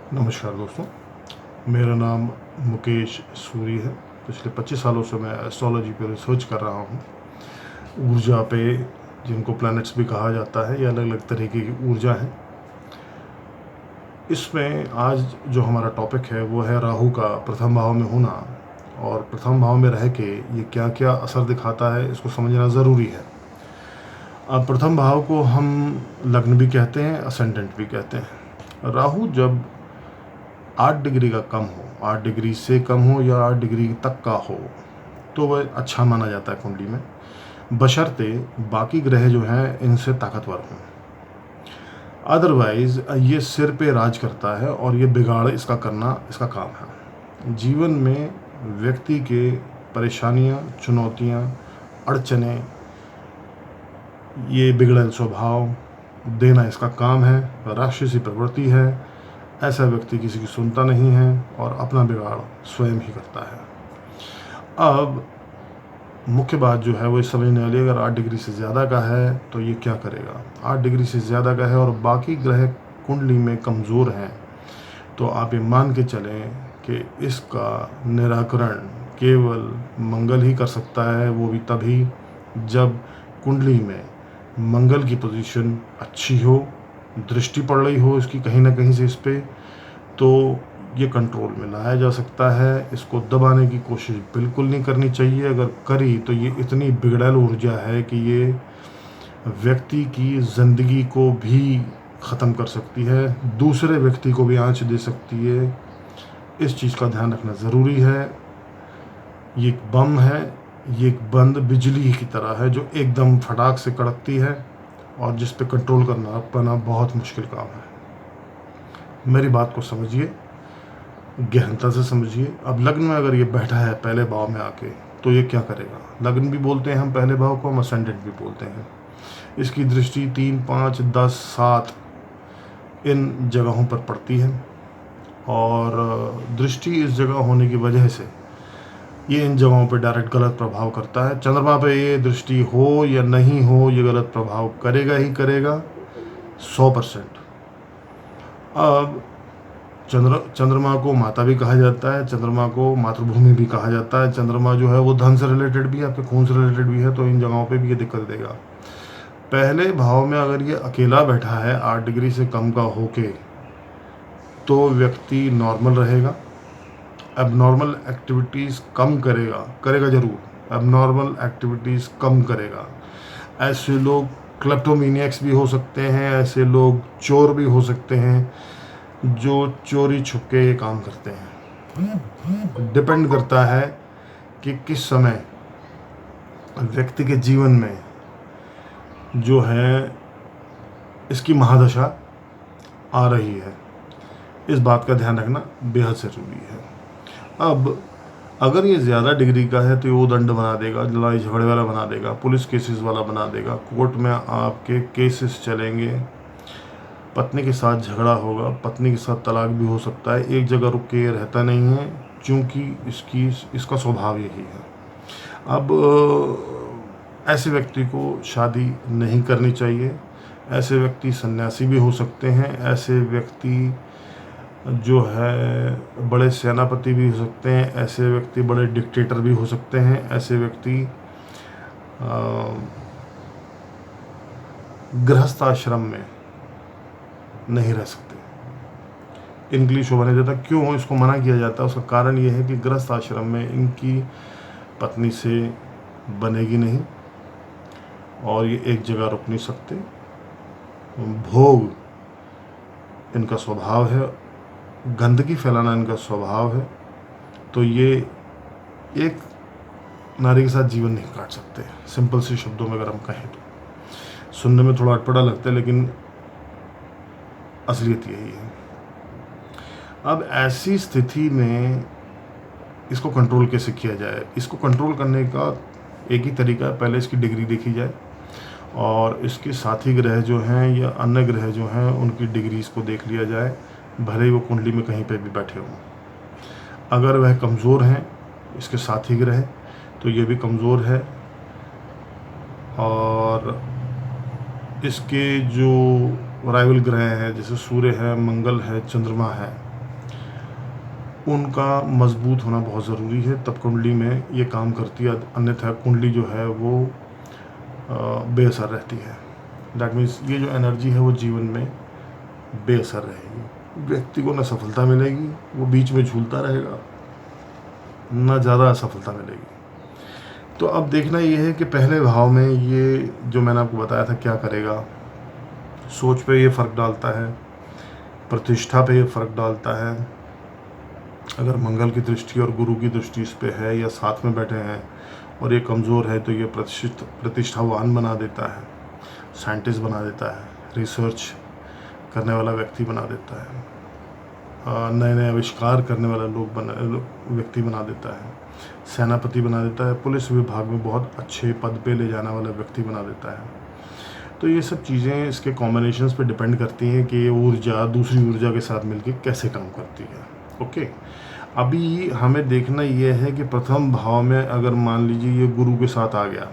नमस्कार दोस्तों, मेरा नाम मुकेश सूरी है। पिछले 25 सालों से मैं एस्ट्रोलॉजी पे रिसर्च कर रहा हूँ। ऊर्जा पे, जिनको प्लैनेट्स भी कहा जाता है, ये अलग अलग तरीके की ऊर्जा है। इसमें आज जो हमारा टॉपिक है वो है राहु का प्रथम भाव में होना, और प्रथम भाव में रह के ये क्या क्या असर दिखाता है इसको समझना ज़रूरी है। अब प्रथम भाव को हम लग्न भी कहते हैं, असेंडेंट भी कहते हैं। राहु जब 8 डिग्री का कम हो, 8 डिग्री से कम हो या 8 डिग्री तक का हो, तो वह अच्छा माना जाता है कुंडली में, बशर्ते बाकी ग्रह जो हैं इनसे ताकतवर हों। अदरवाइज ये सिर पे राज करता है और ये बिगाड़ इसका करना इसका काम है। जीवन में व्यक्ति के परेशानियां, चुनौतियां, अड़चने, ये बिगड़ल स्वभाव देना इसका काम है। राक्षसी प्रवृत्ति है। ऐसा व्यक्ति किसी की सुनता नहीं है और अपना बिगाड़ स्वयं ही करता है। अब मुख्य बात जो है वो इस समझने वाली, अगर 8 डिग्री से ज़्यादा का है तो ये क्या करेगा। 8 डिग्री से ज़्यादा का है और बाकी ग्रह कुंडली में कमज़ोर हैं, तो आप ये मान के चलें कि इसका निराकरण केवल मंगल ही कर सकता है। वो भी तभी जब कुंडली में मंगल की पोजीशन अच्छी हो, दृष्टि पड़ रही हो इसकी कहीं ना कहीं से इस पे, तो ये कंट्रोल में लाया जा सकता है। इसको दबाने की कोशिश बिल्कुल नहीं करनी चाहिए। अगर करी तो ये इतनी बिगड़ैल ऊर्जा है कि ये व्यक्ति की ज़िंदगी को भी ख़त्म कर सकती है, दूसरे व्यक्ति को भी आंच दे सकती है। इस चीज़ का ध्यान रखना ज़रूरी है। ये एक बम है, ये एक बंद बिजली की तरह है जो एकदम फटाक से कड़कती है और जिस पे कंट्रोल करना पाना बहुत मुश्किल काम है। मेरी बात को समझिए, गहनता से समझिए। अब लग्न में अगर ये बैठा है पहले भाव में आके, तो ये क्या करेगा। लग्न भी बोलते हैं हम पहले भाव को, हम असेंडेंट भी बोलते हैं। इसकी दृष्टि 3, 5, 10, 7 इन जगहों पर पड़ती है, और दृष्टि इस जगह होने की वजह से ये इन जगहों पर डायरेक्ट गलत प्रभाव करता है। चंद्रमा पे ये दृष्टि हो या नहीं हो, ये गलत प्रभाव करेगा ही करेगा 100%। अब चंद्रमा को माता भी कहा जाता है, चंद्रमा को मातृभूमि भी कहा जाता है। चंद्रमा जो है वो धन से रिलेटेड भी है, आपके खून से रिलेटेड भी है, तो इन जगहों पे भी ये दिक्कत देगा। पहले भाव में अगर ये अकेला बैठा है 8 डिग्री से कम का होके, तो व्यक्ति नॉर्मल रहेगा, एबनॉर्मल एक्टिविटीज़ कम करेगा जरूर, एबनॉर्मल एक्टिविटीज़ कम करेगा। ऐसे लोग क्लेप्टोमीनियक्स भी हो सकते हैं, ऐसे लोग चोर भी हो सकते हैं जो चोरी छुपके ये काम करते हैं। डिपेंड करता है कि किस समय व्यक्ति के जीवन में जो है इसकी महादशा आ रही है। इस बात का ध्यान रखना बेहद ज़रूरी है। अब अगर ये ज़्यादा डिग्री का है तो ये वो दंड बना देगा, लड़ाई झगड़े वाला बना देगा, पुलिस केसेस वाला बना देगा, कोर्ट में आपके केसेस चलेंगे, पत्नी के साथ झगड़ा होगा, पत्नी के साथ तलाक भी हो सकता है। एक जगह रुक के रहता नहीं है, क्योंकि इसका स्वभाव यही है। अब ऐसे व्यक्ति को शादी नहीं करनी चाहिए। ऐसे व्यक्ति सन्यासी भी हो सकते हैं। ऐसे व्यक्ति जो है बड़े सेनापति भी हो सकते हैं। ऐसे व्यक्ति बड़े डिक्टेटर भी हो सकते हैं। ऐसे व्यक्ति गृहस्थ आश्रम में नहीं रह सकते। इनके शोभा नहीं देता। क्यों इसको मना किया जाता है, उसका कारण ये है कि गृहस्थ आश्रम में इनकी पत्नी से बनेगी नहीं, और ये एक जगह रुक नहीं सकते। भोग इनका स्वभाव है, गंदगी फैलाना इनका स्वभाव है, तो ये एक नारी के साथ जीवन नहीं काट सकते। सिंपल से शब्दों में अगर हम कहें तो सुनने में थोड़ा अटपटा लगता है, लेकिन असलियत यही है। अब ऐसी स्थिति में इसको कंट्रोल कैसे किया जाए। इसको कंट्रोल करने का एक ही तरीका है, पहले इसकी डिग्री देखी जाए और इसके साथी ग्रह जो हैं या अन्य ग्रह जो हैं उनकी डिग्री इसको देख लिया जाए, भले ही वो कुंडली में कहीं पे भी बैठे हों। अगर वह कमज़ोर हैं इसके साथी ग्रह, तो ये भी कमज़ोर है, और इसके जो राइवल ग्रह हैं जैसे सूर्य है, मंगल है, चंद्रमा है, उनका मजबूत होना बहुत ज़रूरी है, तब कुंडली में ये काम करती है, अन्यथा कुंडली जो है वो बेअसर रहती है। दैट मीन्स ये जो एनर्जी है वो जीवन में बेअसर रहेगी, व्यक्ति को न सफलता मिलेगी, वो बीच में झूलता रहेगा, न ज़्यादा असफलता मिलेगी। तो अब देखना ये है कि पहले भाव में ये जो मैंने आपको बताया था क्या करेगा। सोच पे ये फ़र्क डालता है, प्रतिष्ठा पे ये फ़र्क डालता है। अगर मंगल की दृष्टि और गुरु की दृष्टि इस पे है या साथ में बैठे हैं और ये कमज़ोर है तो ये प्रतिष्ठावान बना देता है, साइंटिस्ट बना देता है, रिसर्च करने वाला व्यक्ति बना देता है, नए नए आविष्कार करने वाला व्यक्ति बना देता है, सेनापति बना देता है, पुलिस विभाग में बहुत अच्छे पद पे ले जाने वाला व्यक्ति बना देता है। तो ये सब चीज़ें इसके कॉम्बिनेशंस पे डिपेंड करती हैं कि ये ऊर्जा दूसरी ऊर्जा के साथ मिलकर कैसे काम करती है। ओके, अभी हमें देखना ये है कि प्रथम भाव में अगर मान लीजिए ये गुरु के साथ आ गया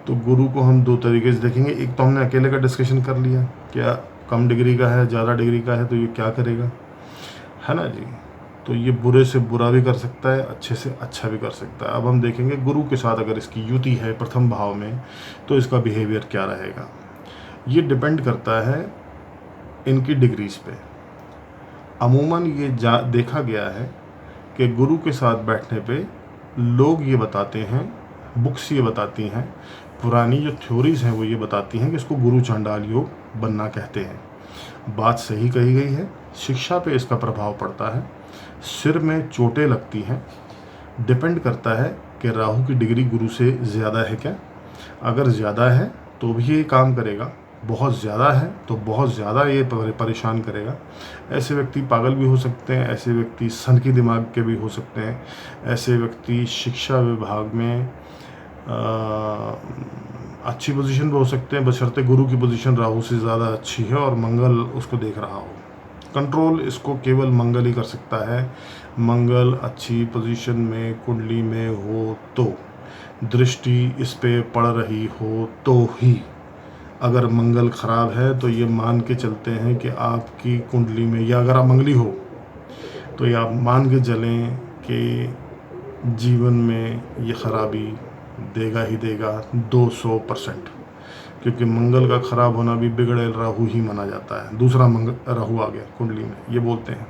तो गुरु को हम दो तरीके से देखेंगे। एक तो हमने अकेले का डिस्कशन कर लिया, क्या कम डिग्री का है, ज़्यादा डिग्री का है, तो ये क्या करेगा, है ना जी। तो ये बुरे से बुरा भी कर सकता है, अच्छे से अच्छा भी कर सकता है। अब हम देखेंगे गुरु के साथ अगर इसकी युति है प्रथम भाव में तो इसका बिहेवियर क्या रहेगा। ये डिपेंड करता है इनकी डिग्रीज पे। अमूमन ये देखा गया है कि गुरु के साथ बैठने पे लोग ये बताते हैं, बुक्स ये बताती हैं, पुरानी जो थ्योरीज हैं वो ये बताती हैं कि इसको गुरु चांडाल योग बनना कहते हैं। बात सही कही गई है, शिक्षा पे इसका प्रभाव पड़ता है, सिर में चोटें लगती हैं। डिपेंड करता है कि राहु की डिग्री गुरु से ज़्यादा है क्या। अगर ज़्यादा है तो भी ये काम करेगा, बहुत ज़्यादा है तो बहुत ज़्यादा ये परेशान करेगा। ऐसे व्यक्ति पागल भी हो सकते हैं, ऐसे व्यक्ति सनकी दिमाग के भी हो सकते हैं, ऐसे व्यक्ति शिक्षा विभाग में अच्छी पोजीशन पे हो सकते हैं, बशर्ते गुरु की पोजीशन राहु से ज़्यादा अच्छी है और मंगल उसको देख रहा हो। कंट्रोल इसको केवल मंगल ही कर सकता है। मंगल अच्छी पोजीशन में कुंडली में हो तो, दृष्टि इस पे पड़ रही हो तो ही। अगर मंगल खराब है तो ये मान के चलते हैं कि आपकी कुंडली में, या अगर आप मंगली हो तो ये आप मान के चलें कि जीवन में ये खराबी देगा ही देगा 200%, क्योंकि मंगल का खराब होना भी बिगड़ेल राहु ही माना जाता है। दूसरा मंगल राहु आ गया कुंडली में, ये बोलते हैं।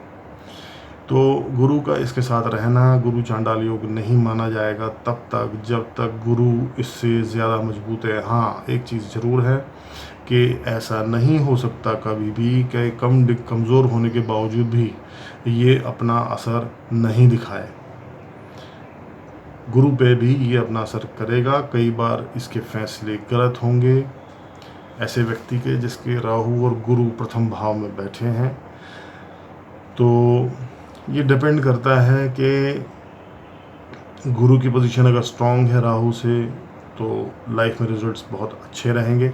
तो गुरु का इसके साथ रहना गुरु चांडाल योग नहीं माना जाएगा तब तक जब तक गुरु इससे ज़्यादा मजबूत है। हाँ, एक चीज़ ज़रूर है कि ऐसा नहीं हो सकता कभी भी कि कमज़ोर होने के बावजूद भी ये अपना असर नहीं दिखाए। गुरु पे भी ये अपना असर करेगा। कई बार इसके फैसले गलत होंगे ऐसे व्यक्ति के जिसके राहु और गुरु प्रथम भाव में बैठे हैं। तो ये डिपेंड करता है कि गुरु की पोजीशन अगर स्ट्रांग है राहु से तो लाइफ में रिजल्ट्स बहुत अच्छे रहेंगे।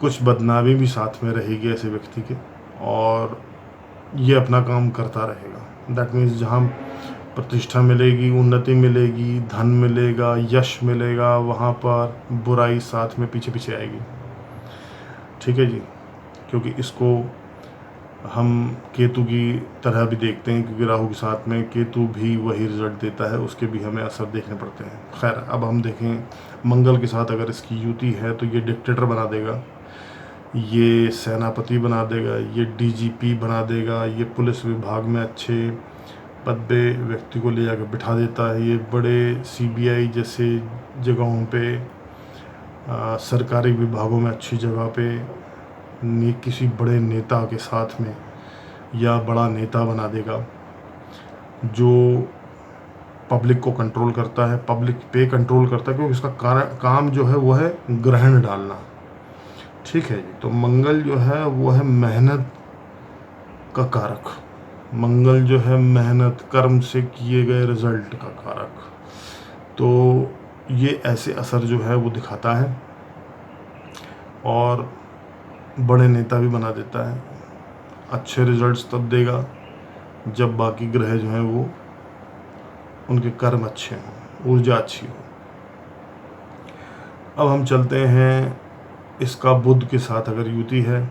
कुछ बदनामी भी साथ में रहेगी ऐसे व्यक्ति के, और ये अपना काम करता रहेगा। दैट मीन्स जहाँ प्रतिष्ठा मिलेगी, उन्नति मिलेगी, धन मिलेगा, यश मिलेगा, वहाँ पर बुराई साथ में पीछे पीछे आएगी। ठीक है जी, क्योंकि इसको हम केतु की तरह भी देखते हैं, क्योंकि राहु के साथ में केतु भी वही रिजल्ट देता है, उसके भी हमें असर देखने पड़ते हैं। खैर, अब हम देखें मंगल के साथ अगर इसकी युति है तो ये डिक्टेटर बना देगा, ये सेनापति बना देगा, ये डीजीपी बना देगा, ये पुलिस विभाग में अच्छे पद पे व्यक्ति को ले जाकर बिठा देता है, ये बड़े सीबीआई जैसे जगहों पे, सरकारी विभागों में अच्छी जगह पे किसी बड़े नेता के साथ में, या बड़ा नेता बना देगा जो पब्लिक को कंट्रोल करता है, पब्लिक पे कंट्रोल करता है, क्योंकि उसका काम जो है वो है ग्रहण डालना। ठीक है जी, तो मंगल जो है वो है मेहनत का कारक। मंगल जो है मेहनत, कर्म से किए गए रिजल्ट का कारक। तो ये ऐसे असर जो है वो दिखाता है और बड़े नेता भी बना देता है। अच्छे रिजल्ट्स तब देगा जब बाकी ग्रह जो हैं वो उनके कर्म अच्छे हों, ऊर्जा अच्छी हो। अब हम चलते हैं, इसका बुध के साथ अगर युति है,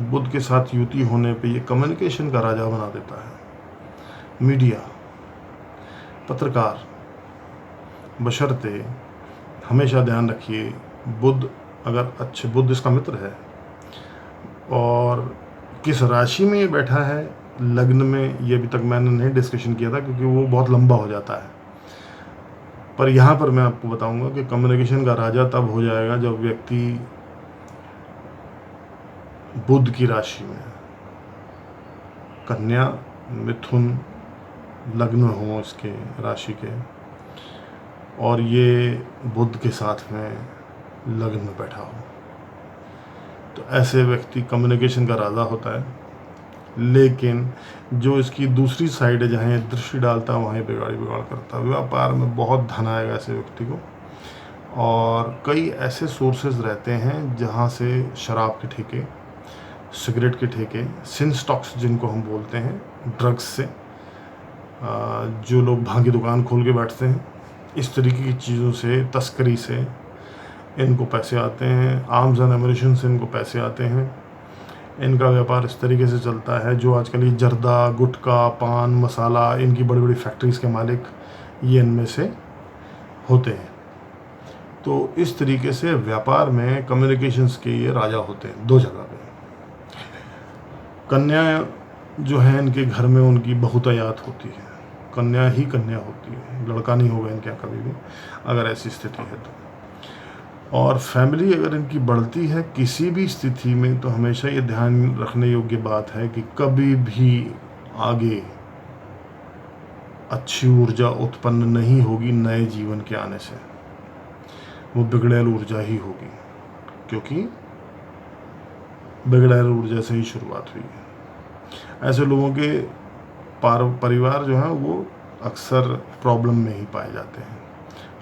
बुध के साथ युति होने पे ये कम्युनिकेशन का राजा बना देता है। मीडिया, पत्रकार, बशर्ते हमेशा ध्यान रखिए, बुध अगर अच्छे, बुध इसका मित्र है और किस राशि में ये बैठा है लग्न में, ये अभी तक मैंने नहीं डिस्कशन किया था क्योंकि वो बहुत लंबा हो जाता है। पर यहाँ पर मैं आपको बताऊंगा कि कम्युनिकेशन का राजा तब हो जाएगा जब व्यक्ति बुध की राशि में, कन्या, मिथुन लग्न हो इसके राशि के, और ये बुध के साथ में लग्न में बैठा हो, तो ऐसे व्यक्ति कम्युनिकेशन का राजा होता है। लेकिन जो इसकी दूसरी साइड है, जहाँ ये दृष्टि डालता है, वहाँ बिगाड़ करता है। व्यापार में बहुत धन आएगा ऐसे व्यक्ति को, और कई ऐसे सोर्सेज रहते हैं जहाँ से शराब के ठेके, सिगरेट के ठेके, सिन स्टॉक्स जिनको हम बोलते हैं, ड्रग्स से जो लोग भांगी दुकान खोल के बैठते हैं, इस तरीके की चीज़ों से, तस्करी से इनको पैसे आते हैं। आर्म्स एंड एम्यूनिशन से इनको पैसे आते हैं। इनका व्यापार इस तरीके से चलता है। जो आजकल ये जर्दा, गुटखा, पान मसाला, इनकी बड़ी बड़ी फैक्ट्रीज़ के मालिक ये इनमें से होते हैं। तो इस तरीके से व्यापार में कम्युनिकेशंस के ये राजा होते हैं दो जगह पे। कन्या जो है, इनके घर में उनकी बहुतायात होती है, कन्या ही कन्या होती है, लड़का नहीं होगा इनके यहाँ कभी भी, अगर ऐसी स्थिति है तो। और फैमिली अगर इनकी बढ़ती है किसी भी स्थिति में, तो हमेशा ये ध्यान रखने योग्य बात है कि कभी भी आगे अच्छी ऊर्जा उत्पन्न नहीं होगी नए जीवन के आने से, वो बिगड़ैल ऊर्जा ही होगी, क्योंकि बिगड़ैल ऊर्जा से ही शुरुआत हुई है। ऐसे लोगों के परिवार जो हैं वो अक्सर प्रॉब्लम में ही पाए जाते हैं।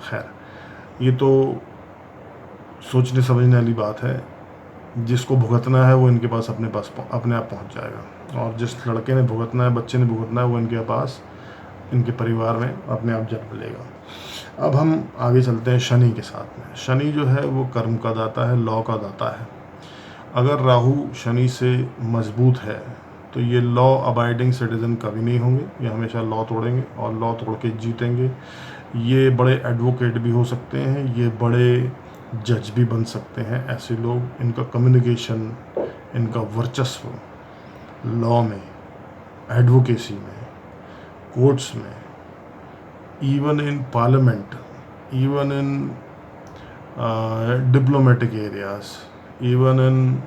खैर, ये तो सोचने समझने वाली बात है। जिसको भुगतना है वो इनके पास अपने आप पहुंच जाएगा, और जिस लड़के ने भुगतना है, बच्चे ने भुगतना है, वो इनके पास, इनके परिवार में अपने आप जन्म लेगा। अब हम आगे चलते हैं शनि के साथ में। शनि जो है वो कर्म का दाता है, लॉ का दाता है। अगर राहु शनि से मजबूत है तो ये लॉ अबाइडिंग सिटीजन कभी नहीं होंगे, ये हमेशा लॉ तोड़ेंगे और लॉ तोड़ के जीतेंगे। ये बड़े एडवोकेट भी हो सकते हैं, ये बड़े जज भी बन सकते हैं। ऐसे लोग, इनका कम्युनिकेशन, इनका वर्चस्व लॉ में, एडवोकेसी में, कोर्ट्स में, even in parliament, even in diplomatic areas, even in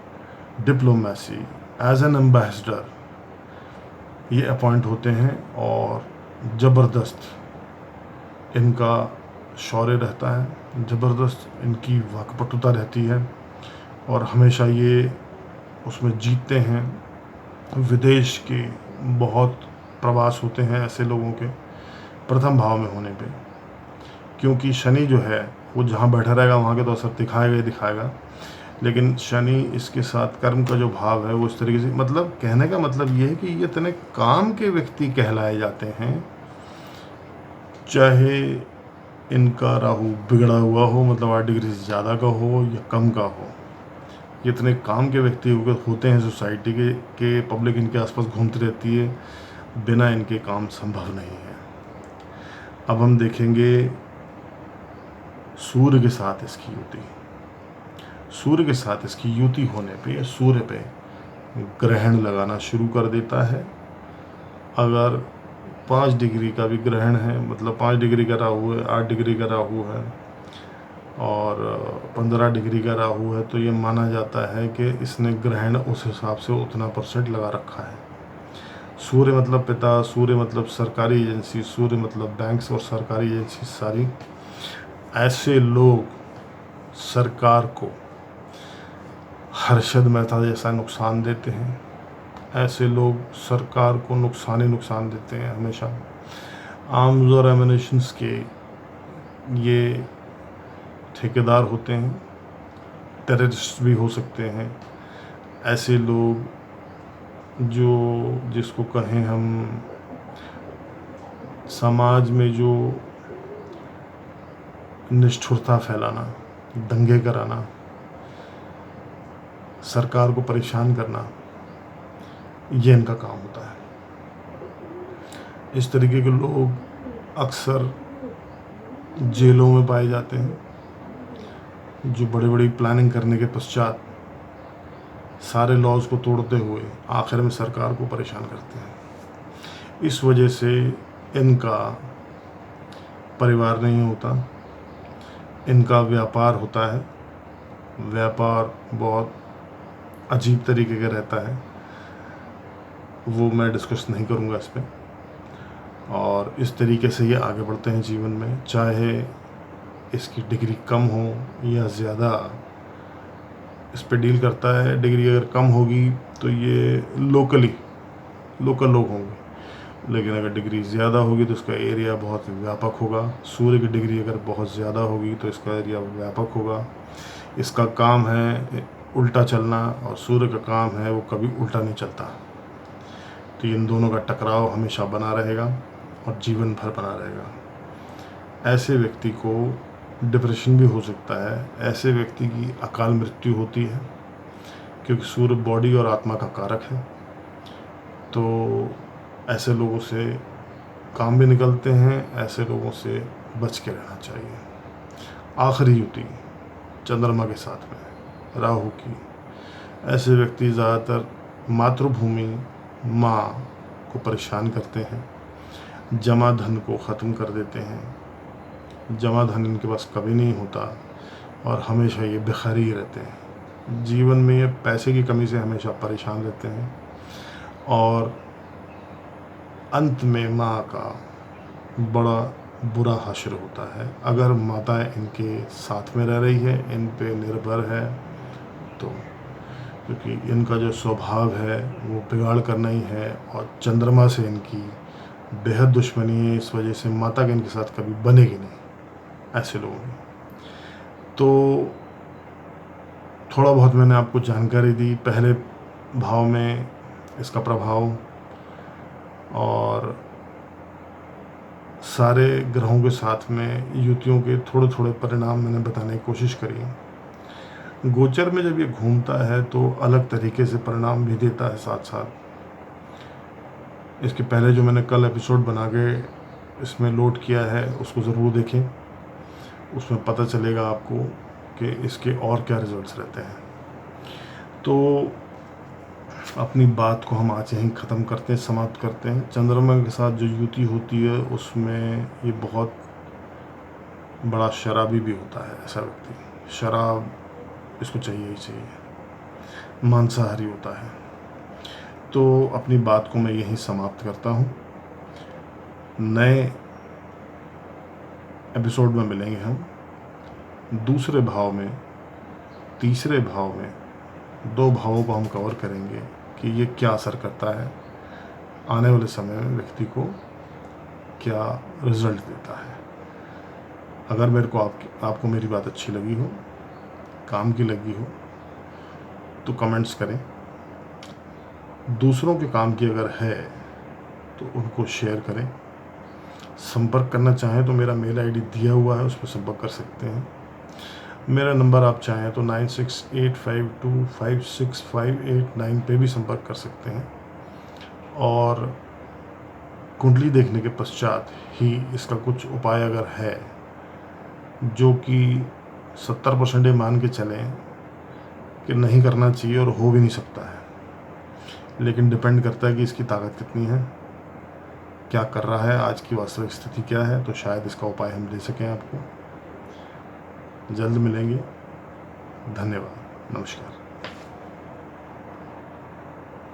diplomacy, as an ambassador ये अपॉइंट होते हैं, और ज़बरदस्त इनका शौर्य रहता है, ज़बरदस्त इनकी वाकपटुता रहती है, और हमेशा ये उसमें जीतते हैं। विदेश के बहुत प्रवास होते हैं ऐसे लोगों के प्रथम भाव में होने पे, क्योंकि शनि जो है वो जहाँ बैठा रहेगा वहाँ के तो असर दिखाएगा ही दिखाएगा। लेकिन शनि इसके साथ कर्म का जो भाव है वो इस तरीके से, मतलब कहने का मतलब ये है कि ये इतने काम के व्यक्ति कहलाए जाते हैं, चाहे इनका राहु बिगड़ा हुआ हो, मतलब 8 डिग्री से ज़्यादा का हो या कम का हो, ये इतने काम के व्यक्ति होते हैं सोसाइटी के पब्लिक इनके आसपास घूमती रहती है, बिना इनके काम संभव नहीं है। अब हम देखेंगे सूर्य के साथ इसकी युति। सूर्य के साथ इसकी युति होने पे सूर्य पे ग्रहण लगाना शुरू कर देता है। अगर 5 डिग्री का भी ग्रहण है, मतलब 5 डिग्री का राहु है, 8 डिग्री का राहु है और 15 डिग्री का राहु है, तो ये माना जाता है कि इसने ग्रहण उस हिसाब से उतना % लगा रखा है। सूर्य मतलब पिता, सूर्य मतलब सरकारी एजेंसी, सूर्य मतलब बैंक्स और सरकारी एजेंसी सारी। ऐसे लोग सरकार को हर्षद मेहता जैसा नुकसान देते हैं। ऐसे लोग सरकार को नुकसान देते हैं हमेशा। आर्म्स और एम्यूनिशंस के ये ठेकेदार होते हैं, टेररिस्ट भी हो सकते हैं। ऐसे लोग जो, जिसको कहें हम, समाज में जो निष्ठुरता फैलाना, दंगे कराना, सरकार को परेशान करना, ये इनका काम होता है। इस तरीके के लोग अक्सर जेलों में पाए जाते हैं, जो बड़ी बड़ी प्लानिंग करने के पश्चात सारे लॉज को तोड़ते हुए आखिर में सरकार को परेशान करते हैं। इस वजह से इनका परिवार नहीं होता, इनका व्यापार होता है। व्यापार बहुत अजीब तरीके का रहता है, वो मैं डिस्कस नहीं करूँगा इस पर। और इस तरीके से ये आगे बढ़ते हैं जीवन में, चाहे इसकी डिग्री कम हो या ज़्यादा, इस पे डील करता है। डिग्री अगर कम होगी तो ये लोकल लोग होंगे, लेकिन अगर डिग्री ज़्यादा होगी तो इसका एरिया बहुत व्यापक होगा। सूर्य की डिग्री अगर बहुत ज़्यादा होगी तो इसका एरिया व्यापक होगा। इसका काम है उल्टा चलना और सूर्य का काम है वो कभी उल्टा नहीं चलता। तो इन दोनों का टकराव हमेशा बना रहेगा और जीवन भर बना रहेगा। ऐसे व्यक्ति को डिप्रेशन भी हो सकता है, ऐसे व्यक्ति की अकाल मृत्यु होती है, क्योंकि सूर्य बॉडी और आत्मा का कारक है। तो ऐसे लोगों से काम भी निकलते हैं, ऐसे लोगों से बच के रहना चाहिए। आखिरी युति चंद्रमा के साथ में राहु की, ऐसे व्यक्ति ज़्यादातर मातृभूमि माँ को परेशान करते हैं, जमा धन को ख़त्म कर देते हैं। जमा धन इनके पास कभी नहीं होता और हमेशा ये बेखारी ही रहते हैं। जीवन में ये पैसे की कमी से हमेशा परेशान रहते हैं और अंत में माँ का बड़ा बुरा हाशिर होता है। अगर माता इनके साथ में रह रही है, इन पे निर्भर है, तो क्योंकि इनका जो स्वभाव है वो बिगाड़ करना ही है और चंद्रमा से इनकी बेहद दुश्मनी है। इस वजह से माता के इनके साथ कभी बनेगी नहीं ऐसे लोगों में। तो थोड़ा बहुत मैंने आपको जानकारी दी पहले भाव में इसका प्रभाव, और सारे ग्रहों के साथ में युतियों के थोड़े थोड़े परिणाम मैंने बताने की कोशिश करी। गोचर में जब ये घूमता है तो अलग तरीके से परिणाम भी देता है साथ साथ। इसके पहले जो मैंने कल एपिसोड बना के इसमें लोड किया है उसको ज़रूर देखें, उसमें पता चलेगा आपको कि इसके और क्या रिजल्ट्स रहते हैं। तो अपनी बात को हम आज यहीं ख़त्म करते हैं, समाप्त करते हैं। चंद्रमा के साथ जो युति होती है उसमें ये बहुत बड़ा शराबी भी होता है। ऐसा व्यक्ति शराब इसको चाहिए ही चाहिए, मांसाहारी होता है। तो अपनी बात को मैं यहीं समाप्त करता हूँ। नए एपिसोड में मिलेंगे हम दूसरे भाव में, तीसरे भाव में। 2 भावों को हम कवर करेंगे कि ये क्या असर करता है, आने वाले समय में व्यक्ति को क्या रिजल्ट देता है। अगर मेरे को आपको मेरी बात अच्छी लगी हो, काम की लगी हो, तो कमेंट्स करें। दूसरों के काम की अगर है तो उनको शेयर करें। संपर्क करना चाहें तो मेरा मेल आईडी दिया हुआ है, उस पर संपर्क कर सकते हैं। मेरा नंबर आप चाहें तो 9685256589 पे भी संपर्क कर सकते हैं। और कुंडली देखने के पश्चात ही इसका कुछ उपाय अगर है, जो कि 70% मान के चलें कि नहीं करना चाहिए और हो भी नहीं सकता है, लेकिन डिपेंड करता है कि इसकी ताकत कितनी है, क्या कर रहा है, आज की वास्तविक स्थिति क्या है, तो शायद इसका उपाय हम दे सकें आपको। जल्द मिलेंगे। धन्यवाद। नमस्कार।